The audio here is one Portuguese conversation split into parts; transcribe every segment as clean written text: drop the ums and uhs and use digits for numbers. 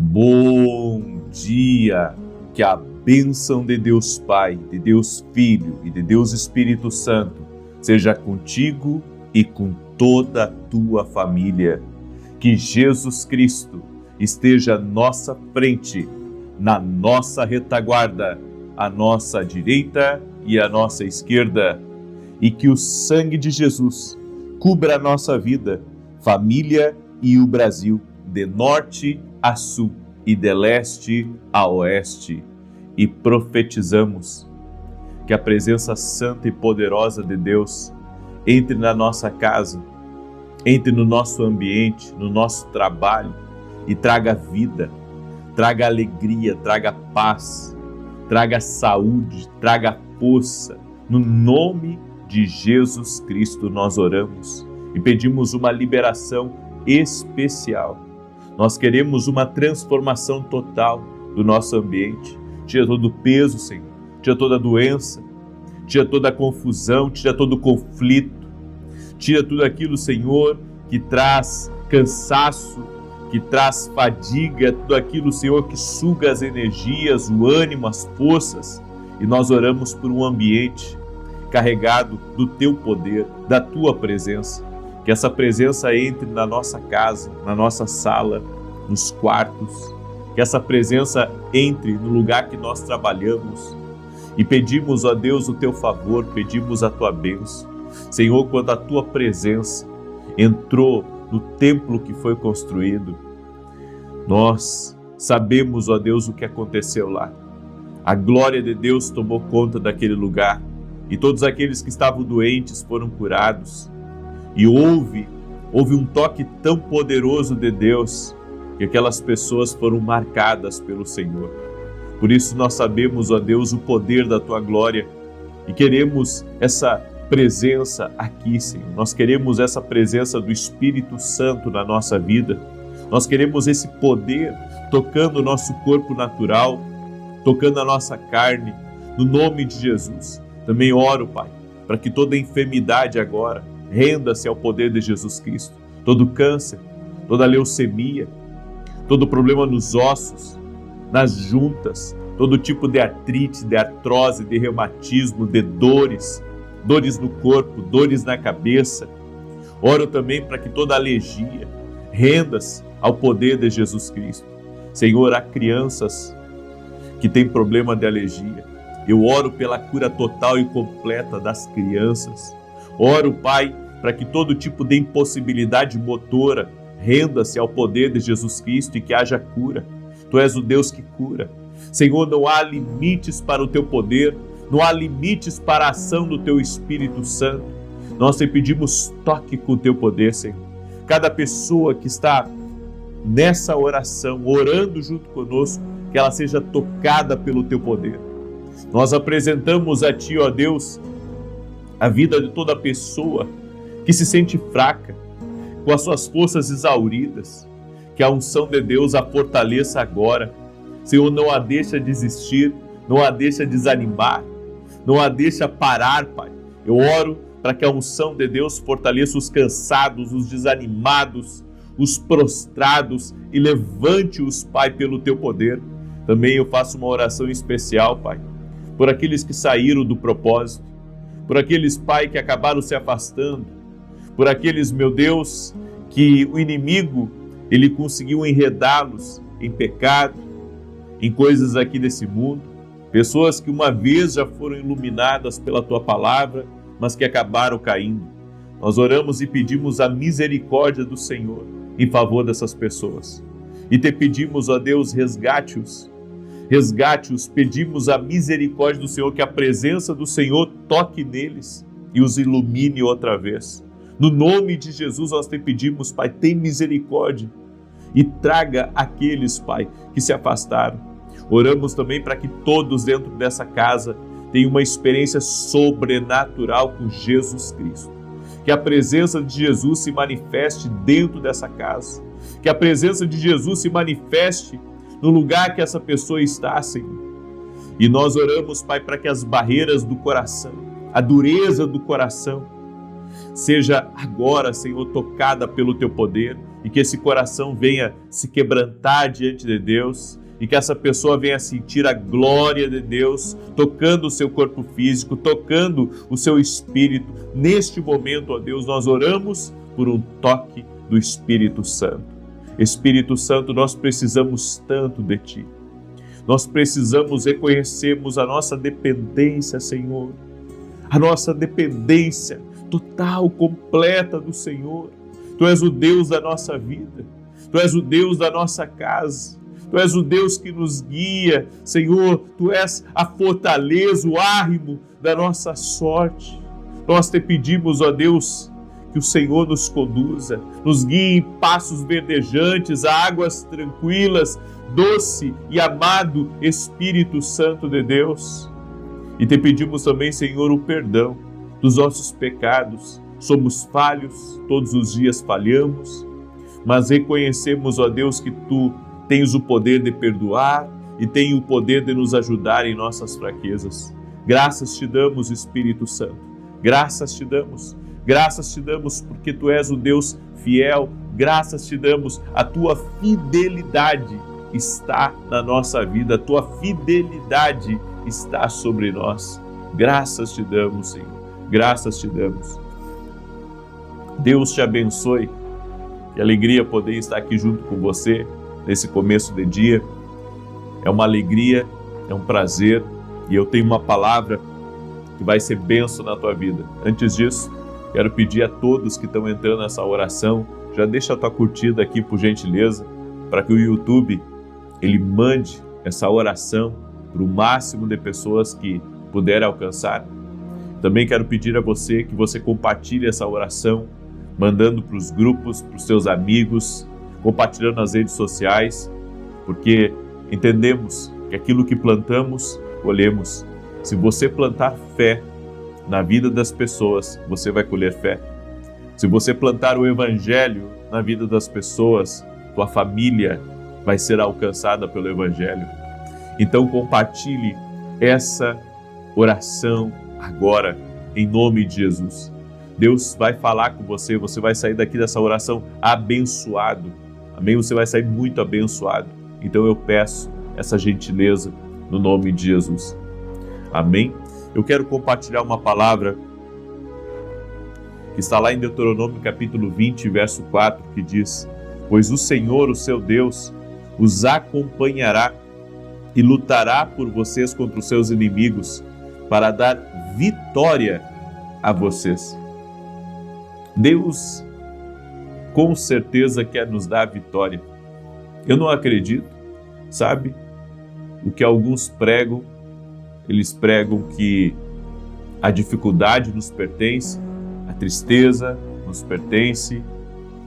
Bom dia! Que a bênção de Deus Pai, de Deus Filho e de Deus Espírito Santo seja contigo e com toda a tua família. Que Jesus Cristo esteja à nossa frente, na nossa retaguarda, à nossa direita e à nossa esquerda. E que o sangue de Jesus cubra a nossa vida, família e o Brasil, de norte a sul e de leste a oeste. E profetizamos que a presença santa e poderosa de Deus entre na nossa casa, entre no nosso ambiente, no nosso trabalho e traga vida, traga alegria, traga paz, traga saúde, traga força. No nome de Jesus Cristo nós oramos e pedimos uma liberação especial. Nós queremos uma transformação total do nosso ambiente. Tira todo o peso, Senhor. Tira toda a doença. Tira toda a confusão. Tira todo o conflito. Tira tudo aquilo, Senhor, que traz cansaço, que traz fadiga, tudo aquilo, Senhor, que suga as energias, o ânimo, as forças. E nós oramos por um ambiente carregado do Teu poder, da Tua presença. Que essa presença entre na nossa casa, na nossa sala, nos quartos. Que essa presença entre no lugar que nós trabalhamos. E pedimos, ó Deus, o Teu favor, pedimos a Tua bênção. Senhor, quando a Tua presença entrou no templo que foi construído, nós sabemos, ó Deus, o que aconteceu lá. A glória de Deus tomou conta daquele lugar e todos aqueles que estavam doentes foram curados. E houve um toque tão poderoso de Deus que aquelas pessoas foram marcadas pelo Senhor. Por isso nós sabemos, ó Deus, o poder da Tua glória e queremos essa presença aqui, Senhor. Nós queremos essa presença do Espírito Santo na nossa vida. Nós queremos esse poder tocando o nosso corpo natural, tocando a nossa carne, no nome de Jesus. Também oro, Pai, para que toda enfermidade agora renda-se ao poder de Jesus Cristo. Todo câncer, toda leucemia, todo problema nos ossos, nas juntas, todo tipo de artrite, de artrose, de reumatismo, de dores no corpo, dores na cabeça. Oro também para que toda alergia renda-se ao poder de Jesus Cristo. Senhor, há crianças que têm problema de alergia. Eu oro pela cura total e completa das crianças. Oro, Pai, para que todo tipo de impossibilidade motora renda-se ao poder de Jesus Cristo e que haja cura. Tu és o Deus que cura. Senhor, não há limites para o Teu poder, não há limites para a ação do Teu Espírito Santo. Nós te pedimos toque com o Teu poder, Senhor. Cada pessoa que está nessa oração, orando junto conosco, que ela seja tocada pelo Teu poder. Nós apresentamos a Ti, ó Deus, a vida de toda pessoa que se sente fraca, com as suas forças exauridas. Que a unção de Deus a fortaleça agora. Senhor, não a deixa desistir, não a deixa desanimar, não a deixa parar, Pai. Eu oro para que a unção de Deus fortaleça os cansados, os desanimados, os prostrados e levante-os, Pai, pelo Teu poder. Também eu faço uma oração especial, Pai, por aqueles que saíram do propósito, por aqueles, Pai, que acabaram se afastando, por aqueles, meu Deus, que o inimigo, ele conseguiu enredá-los em pecado, em coisas aqui desse mundo, pessoas que uma vez já foram iluminadas pela Tua palavra, mas que acabaram caindo. Nós oramos e pedimos a misericórdia do Senhor em favor dessas pessoas. E te pedimos, ó Deus, resgate-os, pedimos a misericórdia do Senhor, que a presença do Senhor toque neles e os ilumine outra vez. No nome de Jesus nós te pedimos, Pai, tem misericórdia e traga aqueles, Pai, que se afastaram. Oramos também para que todos dentro dessa casa tenham uma experiência sobrenatural com Jesus Cristo. Que a presença de Jesus se manifeste dentro dessa casa. Que a presença de Jesus se manifeste no lugar que essa pessoa está, Senhor. E nós oramos, Pai, para que as barreiras do coração, a dureza do coração, seja agora, Senhor, tocada pelo Teu poder. e que esse coração venha se quebrantar diante de Deus e que essa pessoa venha sentir a glória de Deus tocando o seu corpo físico, tocando o seu espírito. Neste momento, ó Deus, nós oramos por um toque do Espírito Santo. Espírito Santo, nós precisamos tanto de Ti. Nós precisamos reconhecermos a nossa dependência, Senhor. A nossa dependência total, completa do Senhor. Tu és o Deus da nossa vida. Tu és o Deus da nossa casa. Tu és o Deus que nos guia. Senhor, Tu és a fortaleza, o árrimo da nossa sorte. Nós te pedimos, ó Deus, que o Senhor nos conduza, nos guie em passos verdejantes, a águas tranquilas, doce e amado Espírito Santo de Deus. E te pedimos também, Senhor, o perdão dos nossos pecados. Somos falhos, todos os dias falhamos, mas reconhecemos, ó Deus, que Tu tens o poder de perdoar e tens o poder de nos ajudar em nossas fraquezas. Graças te damos, Espírito Santo. Graças te damos. Graças te damos porque Tu és o Deus fiel. Graças te damos. A Tua fidelidade está na nossa vida. A Tua fidelidade está sobre nós. Graças te damos, Senhor. Graças te damos. Deus te abençoe. Que alegria poder estar aqui junto com você nesse começo de dia. É uma alegria, é um prazer e eu tenho uma palavra que vai ser bênção na tua vida. Antes disso, quero pedir a todos que estão entrando nessa oração, já deixa a tua curtida aqui por gentileza, para que o YouTube ele mande essa oração para o máximo de pessoas que puder alcançar. Também quero pedir a você que você compartilhe essa oração, mandando para os grupos, para os seus amigos, compartilhando nas redes sociais, porque entendemos que aquilo que plantamos, colhemos. Se você plantar fé na vida das pessoas, você vai colher fé. Se você plantar o Evangelho na vida das pessoas, tua família vai ser alcançada pelo Evangelho. Então compartilhe essa oração agora, em nome de Jesus. Deus vai falar com você, você vai sair daqui dessa oração abençoado. Amém? Você vai sair muito abençoado. Então eu peço essa gentileza no nome de Jesus. Amém? Eu quero compartilhar uma palavra que está lá em Deuteronômio capítulo 20, verso 4, que diz: pois o Senhor, o seu Deus, os acompanhará e lutará por vocês contra os seus inimigos, para dar vitória a vocês. Deus com certeza quer nos dar vitória. Eu não acredito, sabe, o que alguns pregam. Eles pregam que a dificuldade nos pertence, a tristeza nos pertence.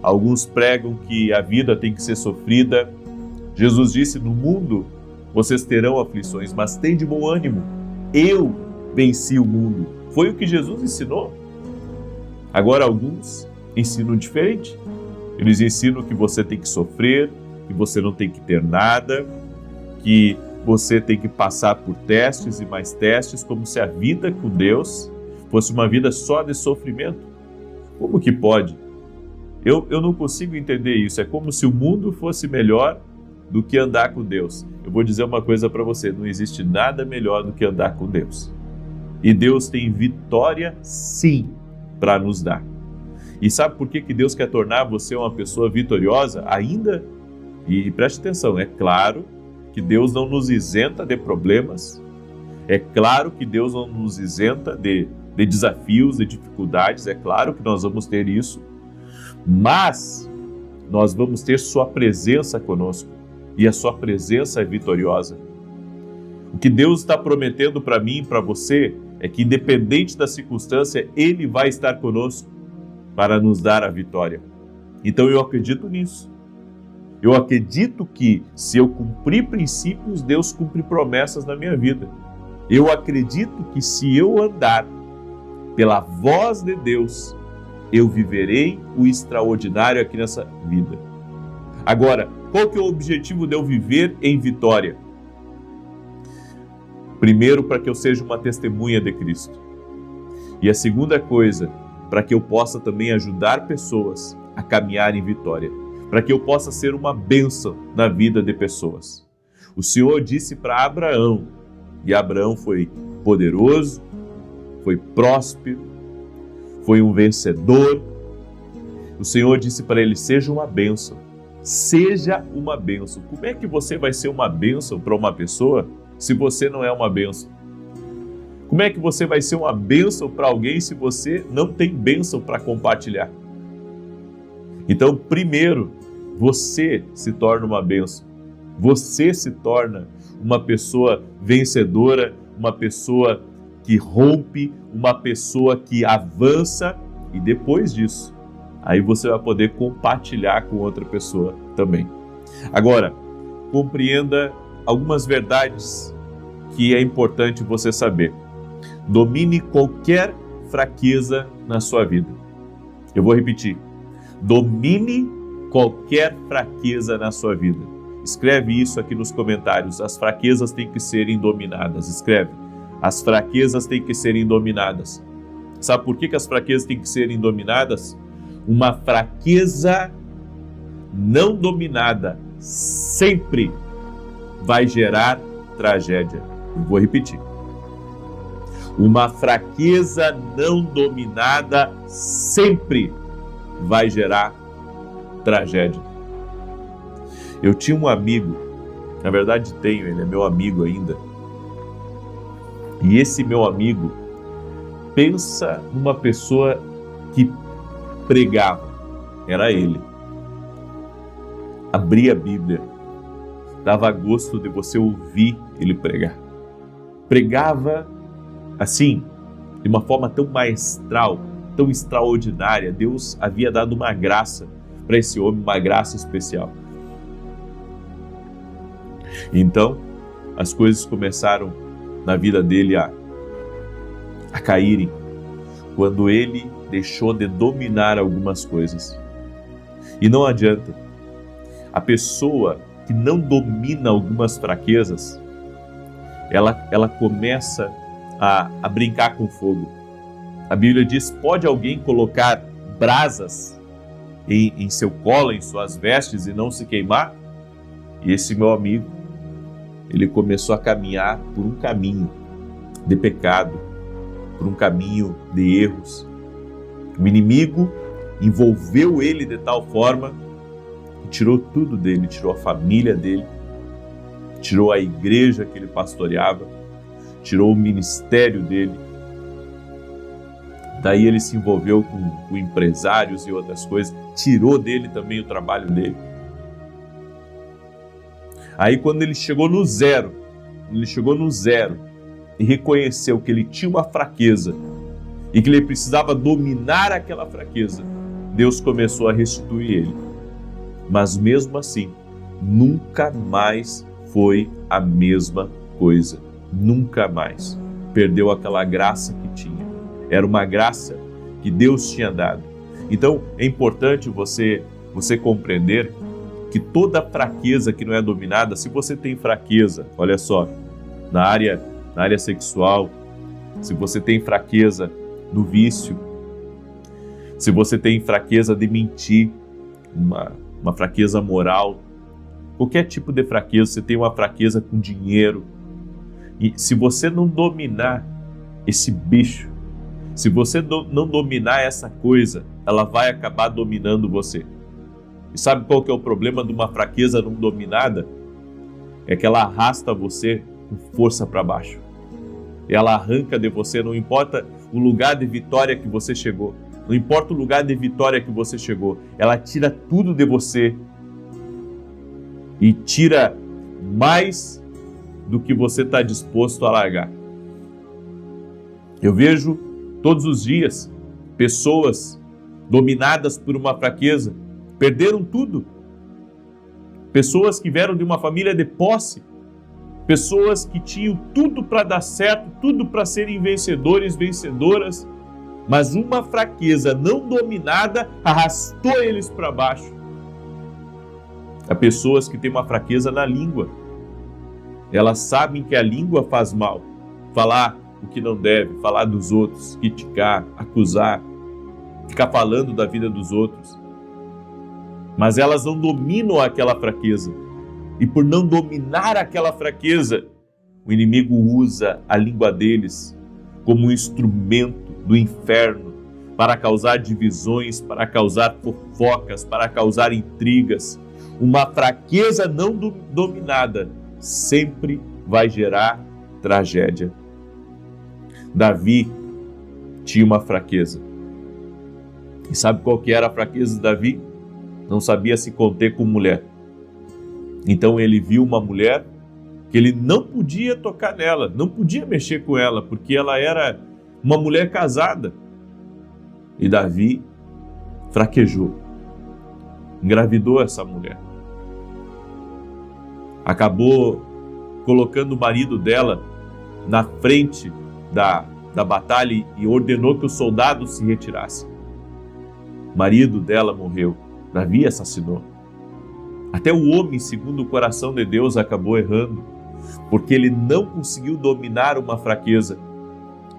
Alguns pregam que a vida tem que ser sofrida. Jesus disse: no mundo vocês terão aflições, mas tem de bom ânimo. Eu venci o mundo. Foi o que Jesus ensinou. Agora alguns ensinam diferente. Eles ensinam que você tem que sofrer, que você não tem que ter nada, que você tem que passar por testes e mais testes, como se a vida com Deus fosse uma vida só de sofrimento. Como que pode? Eu não consigo entender isso. É como se o mundo fosse melhor do que andar com Deus. Eu vou dizer uma coisa para você: não existe nada melhor do que andar com Deus. E Deus tem vitória, sim, para nos dar. E sabe por que Deus quer tornar você uma pessoa vitoriosa ainda? E preste atenção, é claro que Deus não nos isenta de problemas, é claro que Deus não nos isenta de desafios, de dificuldades, é claro que nós vamos ter isso, mas nós vamos ter sua presença conosco, e a sua presença é vitoriosa. O que Deus está prometendo para mim e para você é que, independente da circunstância, Ele vai estar conosco para nos dar a vitória. Então eu acredito nisso. Eu acredito que, se eu cumprir princípios, Deus cumpre promessas na minha vida. Eu acredito que, se eu andar pela voz de Deus, eu viverei o extraordinário aqui nessa vida. Agora, qual que é o objetivo de eu viver em vitória? Primeiro, para que eu seja uma testemunha de Cristo. E a segunda coisa, para que eu possa também ajudar pessoas a caminhar em vitória. para que eu possa ser uma bênção na vida de pessoas. O Senhor disse para Abraão, e Abraão foi poderoso, foi próspero, foi um vencedor. O Senhor disse para ele: seja uma bênção, seja uma bênção. Como é que você vai ser uma bênção para uma pessoa se você não é uma bênção? Como é que você vai ser uma bênção para alguém se você não tem bênção para compartilhar? Então, primeiro, você se torna uma bênção. Você se torna uma pessoa vencedora, uma pessoa que rompe, uma pessoa que avança, e depois disso, aí você vai poder compartilhar com outra pessoa também. Agora, compreenda algumas verdades que é importante você saber. Domine qualquer fraqueza na sua vida. Eu vou repetir. Domine qualquer fraqueza na sua vida. Escreve isso aqui nos comentários. As fraquezas têm que serem dominadas. Escreve. As fraquezas têm que serem dominadas. Sabe por que as fraquezas têm que serem dominadas? Uma fraqueza não dominada sempre vai gerar tragédia. Eu vou repetir. Uma fraqueza não dominada sempre vai gerar tragédia. Eu tinha um amigo, na verdade tenho, ele é meu amigo ainda. E esse meu amigo, pensa numa pessoa que pregava, era ele. Abria a Bíblia, dava gosto de você ouvir ele pregar. Pregava assim, de uma forma tão maestral, tão extraordinária. Deus havia dado uma graça para esse homem, uma graça especial. Então, as coisas começaram na vida dele a caírem, quando ele deixou de dominar algumas coisas. E não adianta. A pessoa que não domina algumas fraquezas, ela começa a brincar com fogo. A Bíblia diz: pode alguém colocar brasas em seu colo, em suas vestes, e não se queimar? E esse meu amigo, ele começou a caminhar por um caminho de pecado, por um caminho de erros. O inimigo envolveu ele de tal forma que tirou tudo dele, tirou a família dele, tirou a igreja que ele pastoreava, tirou o ministério dele. Daí ele se envolveu com empresários e outras coisas, tirou dele também o trabalho dele. Aí quando ele chegou no zero e reconheceu que ele tinha uma fraqueza e que ele precisava dominar aquela fraqueza, Deus começou a restituir ele. Mas mesmo assim, nunca mais foi a mesma coisa. Nunca mais. Perdeu aquela graça que tinha. Era uma graça que Deus tinha dado. Então, é importante você compreender que toda fraqueza que não é dominada, se você tem fraqueza, olha só, na área sexual, se você tem fraqueza no vício, se você tem fraqueza de mentir, uma fraqueza moral, qualquer tipo de fraqueza, você tem uma fraqueza com dinheiro, e se você não dominar esse bicho, se você não dominar essa coisa, ela vai acabar dominando você. E sabe qual que é o problema de uma fraqueza não dominada? É que ela arrasta você com força para baixo. Ela arranca de você, não importa o lugar de vitória que você chegou. Não importa o lugar de vitória que você chegou. Ela tira tudo de você. E tira mais do que você está disposto a largar. Eu vejo todos os dias pessoas dominadas por uma fraqueza, perderam tudo. Pessoas que vieram de uma família de posse, pessoas que tinham tudo para dar certo, tudo para serem vencedores, vencedoras, mas uma fraqueza não dominada arrastou eles para baixo. Há pessoas que têm uma fraqueza na língua. Elas sabem que a língua faz mal. Falar o que não deve, falar dos outros, criticar, acusar, ficar falando da vida dos outros. mas elas não dominam aquela fraqueza. E por não dominar aquela fraqueza, o inimigo usa a língua deles como um instrumento do inferno para causar divisões, para causar fofocas, para causar intrigas. Uma fraqueza não dominada sempre vai gerar tragédia. Davi tinha uma fraqueza. E sabe qual que era a fraqueza de Davi? Não sabia se conter com mulher. Então ele viu uma mulher que ele não podia tocar nela, não podia mexer com ela, porque ela era uma mulher casada. E Davi fraquejou, engravidou essa mulher. Acabou colocando o marido dela na frente da batalha e ordenou que os soldados se retirassem. O marido dela morreu, Davi assassinou. Até o homem, segundo o coração de Deus, acabou errando, porque ele não conseguiu dominar uma fraqueza.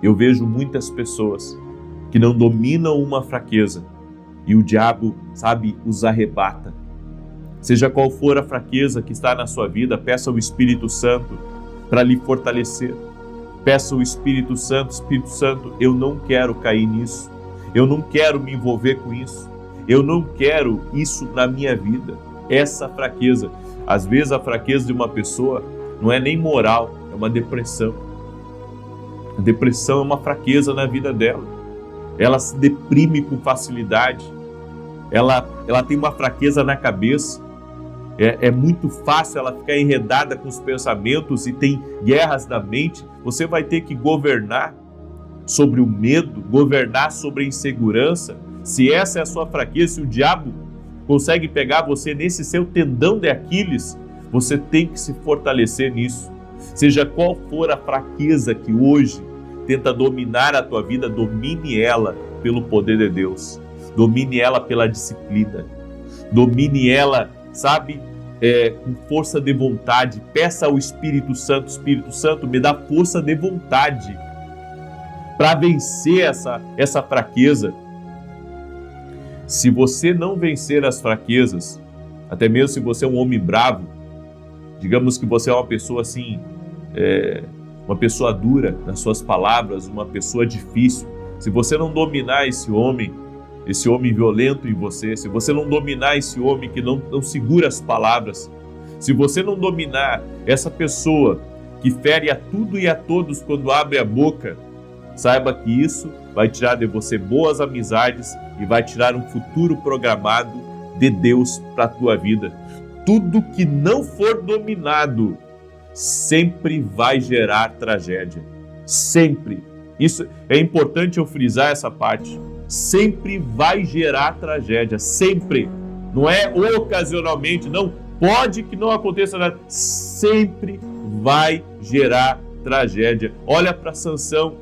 Eu vejo muitas pessoas que não dominam uma fraqueza e o diabo, os arrebata. Seja qual for a fraqueza que está na sua vida, peça ao Espírito Santo para lhe fortalecer. Peça ao Espírito Santo, eu não quero cair nisso, eu não quero me envolver com isso, eu não quero isso na minha vida. Essa fraqueza, às vezes a fraqueza de uma pessoa não é nem moral, é uma depressão. A depressão é uma fraqueza na vida dela. Ela se deprime com facilidade. Ela tem uma fraqueza na cabeça. É muito fácil ela ficar enredada com os pensamentos e tem guerras na mente. Você vai ter que governar sobre o medo, governar sobre a insegurança. Se essa é a sua fraqueza, se o diabo consegue pegar você nesse seu tendão de Aquiles, você tem que se fortalecer nisso. Seja qual for a fraqueza que hoje tenta dominar a tua vida, domine ela pelo poder de Deus. Domine ela pela disciplina. Domine ela, com força de vontade. Peça ao Espírito Santo, me dá força de vontade para vencer essa fraqueza. Se você não vencer as fraquezas, até mesmo se você é um homem bravo, digamos que você é uma pessoa uma pessoa dura nas suas palavras, uma pessoa difícil, se você não dominar esse homem violento em você, se você não dominar esse homem que não segura as palavras, se você não dominar essa pessoa que fere a tudo e a todos quando abre a boca, saiba que isso vai tirar de você boas amizades e vai tirar um futuro programado de Deus para a tua vida. Tudo que não for dominado sempre vai gerar tragédia. Sempre. Isso é importante eu frisar essa parte. Sempre vai gerar tragédia. Sempre. Não é ocasionalmente, não. Pode que não aconteça nada. Sempre vai gerar tragédia. Olha para Sansão.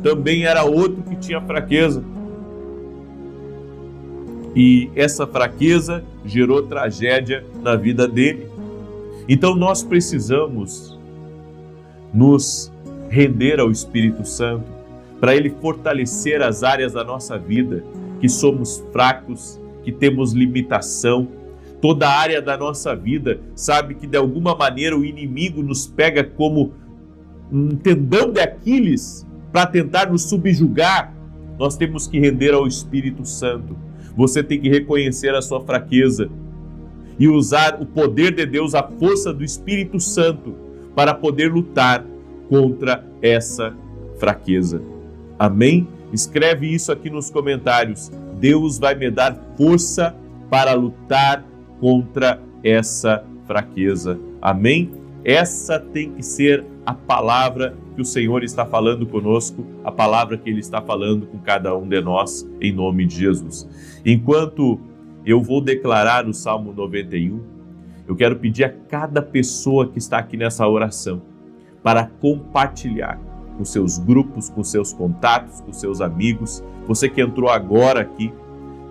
Também era outro que tinha fraqueza. E essa fraqueza gerou tragédia na vida dele. Então nós precisamos nos render ao Espírito Santo para ele fortalecer as áreas da nossa vida que somos fracos, que temos limitação. Toda área da nossa vida, que de alguma maneira o inimigo nos pega como um tendão de Aquiles para tentar nos subjugar. Nós temos que render ao Espírito Santo. Você tem que reconhecer a sua fraqueza e usar o poder de Deus, a força do Espírito Santo, para poder lutar contra essa fraqueza. Amém? Escreve isso aqui nos comentários. Deus vai me dar força para lutar contra essa fraqueza. Amém? Essa tem que ser a palavra que o Senhor está falando conosco, a palavra que Ele está falando com cada um de nós, em nome de Jesus. Enquanto eu vou declarar o Salmo 91, eu quero pedir a cada pessoa que está aqui nessa oração para compartilhar com seus grupos, com seus contatos, com seus amigos. Você que entrou agora aqui,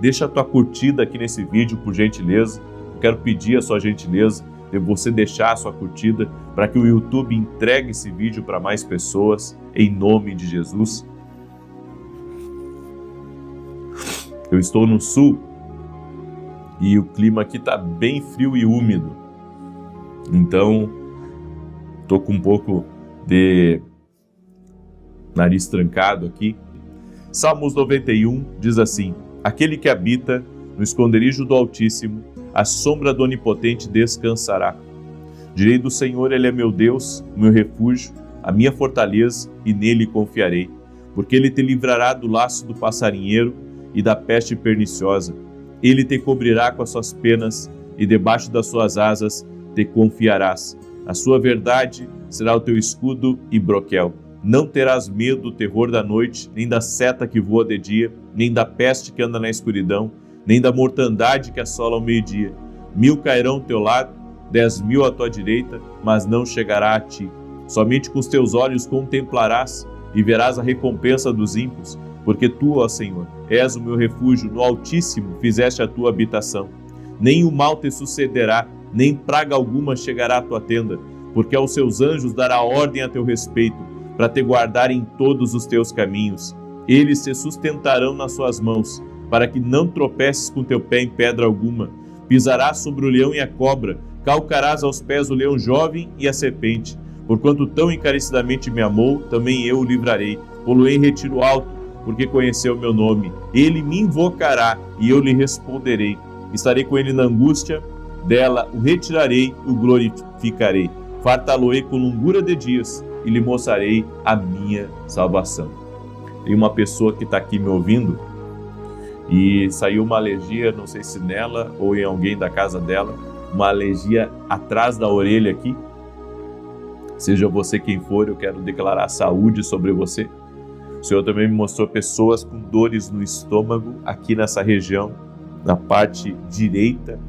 deixa a tua curtida aqui nesse vídeo, por gentileza. Eu quero pedir a sua gentileza de você deixar a sua curtida para que o YouTube entregue esse vídeo para mais pessoas, em nome de Jesus. Eu estou no Sul e o clima aqui está bem frio e úmido. Então, estou com um pouco de nariz trancado aqui. Salmos 91 diz assim: aquele que habita no esconderijo do Altíssimo, à sombra do Onipotente descansará. Direi do Senhor, Ele é meu Deus, o meu refúgio, a minha fortaleza, e nele confiarei. Porque Ele te livrará do laço do passarinheiro e da peste perniciosa. Ele te cobrirá com as suas penas, e debaixo das suas asas te confiarás. A sua verdade será o teu escudo e broquel. Não terás medo do terror da noite, nem da seta que voa de dia, nem da peste que anda na escuridão, nem da mortandade que assola ao meio-dia. 1000 cairão ao teu lado, 10.000 à tua direita, mas não chegará a ti. Somente com os teus olhos contemplarás e verás a recompensa dos ímpios, porque tu, ó Senhor, és o meu refúgio, no Altíssimo fizeste a tua habitação. Nem o mal te sucederá, nem praga alguma chegará à tua tenda, porque aos seus anjos dará ordem a teu respeito, para te guardar em todos os teus caminhos. Eles te sustentarão nas suas mãos, para que não tropeces com teu pé em pedra alguma. Pisarás sobre o leão e a cobra, calcarás aos pés o leão jovem e a serpente. Porquanto tão encarecidamente me amou, também eu o livrarei. Pô-lo-ei em retiro alto, porque conheceu o meu nome. Ele me invocará e eu lhe responderei. Estarei com ele na angústia, dela o retirarei e o glorificarei. Fartá-lo-ei com longura de dias e lhe mostrarei a minha salvação. Tem uma pessoa que está aqui me ouvindo e saiu uma alergia, não sei se nela ou em alguém da casa dela, uma alergia atrás da orelha aqui. Seja você quem for, eu quero declarar saúde sobre você. O Senhor também me mostrou pessoas com dores no estômago, aqui nessa região, na parte direita.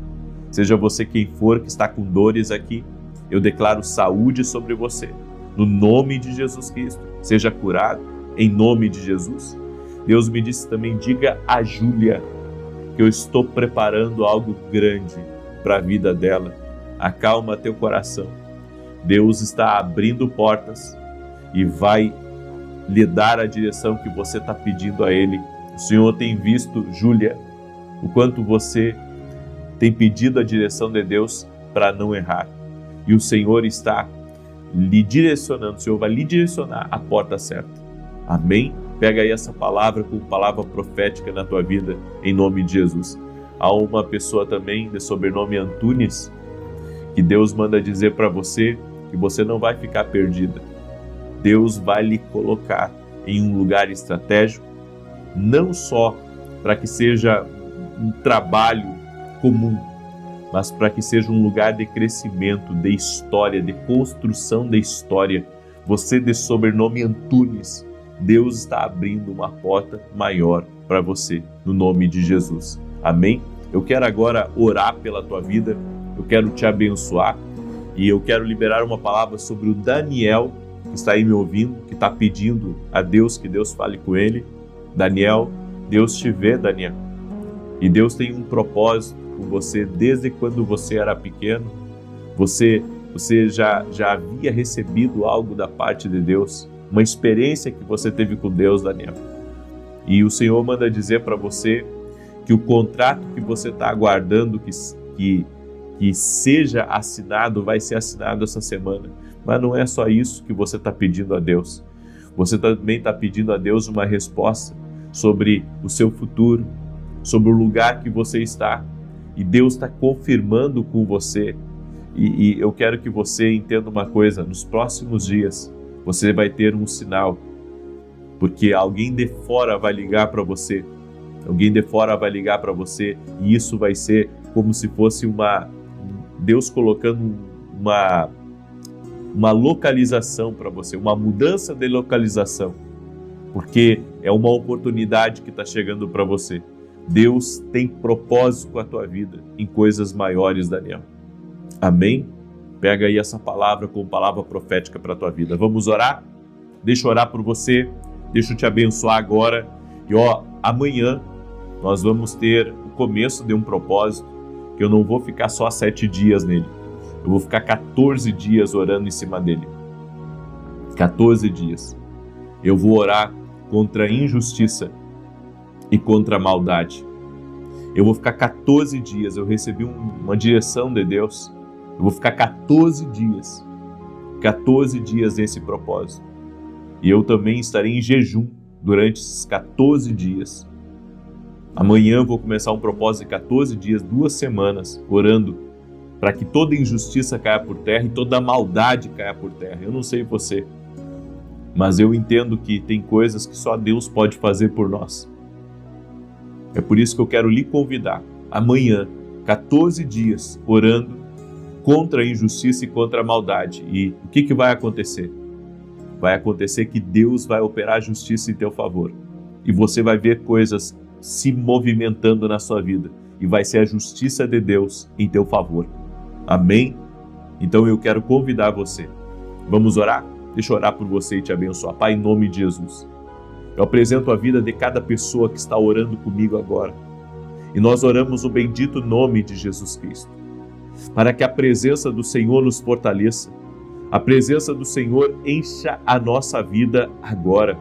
Seja você quem for que está com dores aqui, eu declaro saúde sobre você. No nome de Jesus Cristo, seja curado, em nome de Jesus. Deus me disse também, diga a Júlia que eu estou preparando algo grande para a vida dela. Acalma teu coração. Deus está abrindo portas e vai lhe dar a direção que você está pedindo a Ele. O Senhor tem visto, Júlia, o quanto você tem pedido a direção de Deus para não errar. E o Senhor está lhe direcionando, o Senhor vai lhe direcionar a porta certa. Amém? Pega aí essa palavra como palavra profética na tua vida, em nome de Jesus. Há uma pessoa também de sobrenome Antunes, que Deus manda dizer para você que você não vai ficar perdida. Deus vai lhe colocar em um lugar estratégico, não só para que seja um trabalho comum, mas para que seja um lugar de crescimento, de história, de construção de história. Você de sobrenome Antunes, Deus está abrindo uma porta maior para você, no nome de Jesus. Amém? Eu quero agora orar pela tua vida, eu quero te abençoar e eu quero liberar uma palavra sobre o Daniel, que está aí me ouvindo, que está pedindo a Deus que Deus fale com ele. Daniel, Deus te vê, Daniel. E Deus tem um propósito com você desde quando você era pequeno. Você já havia recebido algo da parte de Deus, uma experiência que você teve com Deus, Daniel. E o Senhor manda dizer para você que o contrato que você está aguardando que seja assinado, vai ser assinado essa semana. Mas não é só isso que você está pedindo a Deus. Você também está pedindo a Deus uma resposta sobre o seu futuro, sobre o lugar que você está. E Deus está confirmando com você. E eu quero que você entenda uma coisa, nos próximos dias você vai ter um sinal, porque alguém de fora vai ligar para você. Alguém de fora vai ligar para você e isso vai ser como se fosse Deus colocando uma localização para você, uma mudança de localização, porque é uma oportunidade que está chegando para você. Deus tem propósito com a tua vida em coisas maiores, Daniel. Amém? Pega aí essa palavra como palavra profética para a tua vida. Vamos orar? Deixa eu orar por você, deixa eu te abençoar agora. E amanhã nós vamos ter o começo de um propósito, que eu não vou ficar só 7 dias nele. Eu vou ficar 14 dias orando em cima dele. 14 dias. Eu vou orar contra a injustiça e contra a maldade. Eu vou ficar 14 dias, eu recebi uma direção de Deus. Eu vou ficar 14 dias nesse propósito. E eu também estarei em jejum durante esses 14 dias. Amanhã eu vou começar um propósito de 14 dias, 2 semanas, orando para que toda injustiça caia por terra e toda maldade caia por terra. Eu não sei você, mas eu entendo que tem coisas que só Deus pode fazer por nós. É por isso que eu quero lhe convidar, amanhã, 14 dias, orando contra a injustiça e contra a maldade. E o que vai acontecer? Vai acontecer que Deus vai operar a justiça em teu favor. E você vai ver coisas se movimentando na sua vida. E vai ser a justiça de Deus em teu favor. Amém? Então eu quero convidar você. Vamos orar? Deixa eu orar por você e te abençoar. Pai, em nome de Jesus. Eu apresento a vida de cada pessoa que está orando comigo agora. E nós oramos o bendito nome de Jesus Cristo. Para que a presença do Senhor nos fortaleça. A presença do Senhor encha a nossa vida agora.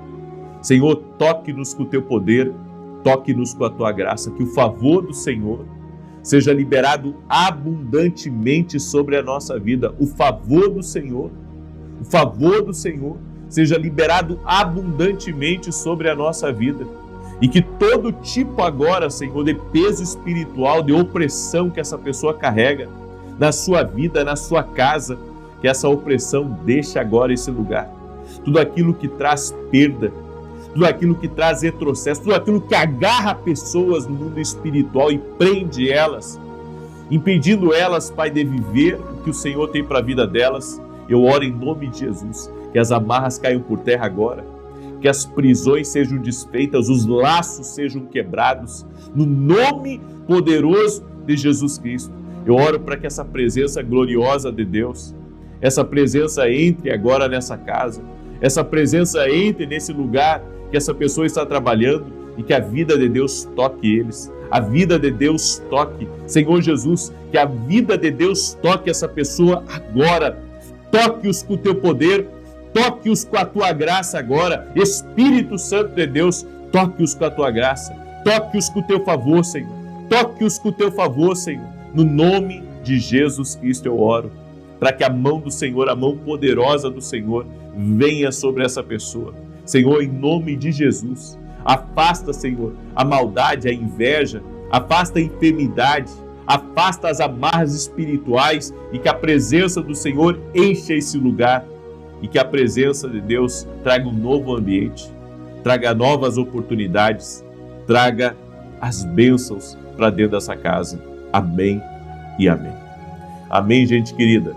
Senhor, toque-nos com o teu poder, toque-nos com a tua graça. Que o favor do Senhor seja liberado abundantemente sobre a nossa vida. O favor do Senhor seja liberado abundantemente sobre a nossa vida. E que todo tipo agora, Senhor, de peso espiritual, de opressão que essa pessoa carrega na sua vida, na sua casa, que essa opressão deixe agora esse lugar. Tudo aquilo que traz perda, tudo aquilo que traz retrocesso, tudo aquilo que agarra pessoas no mundo espiritual e prende elas, impedindo elas, Pai, de viver o que o Senhor tem para a vida delas. Eu oro em nome de Jesus, que as amarras caiam por terra agora, que as prisões sejam desfeitas, os laços sejam quebrados, no nome poderoso de Jesus Cristo. Eu oro para que essa presença gloriosa de Deus, essa presença entre agora nessa casa, essa presença entre nesse lugar que essa pessoa está trabalhando e que a vida de Deus toque eles, a vida de Deus toque, Senhor Jesus, que a vida de Deus toque essa pessoa agora, toque-os com o teu poder, toque-os com a tua graça agora, Espírito Santo de Deus, toque-os com a tua graça, toque-os com o teu favor, Senhor, toque-os com o teu favor, Senhor, no nome de Jesus Cristo eu oro, para que a mão do Senhor, a mão poderosa do Senhor, venha sobre essa pessoa. Senhor, em nome de Jesus, afasta, Senhor, a maldade, a inveja, afasta a enfermidade, afasta as amarras espirituais e que a presença do Senhor encha esse lugar e que a presença de Deus traga um novo ambiente, traga novas oportunidades, traga as bênçãos para dentro dessa casa. Amém e amém. Amém, gente querida.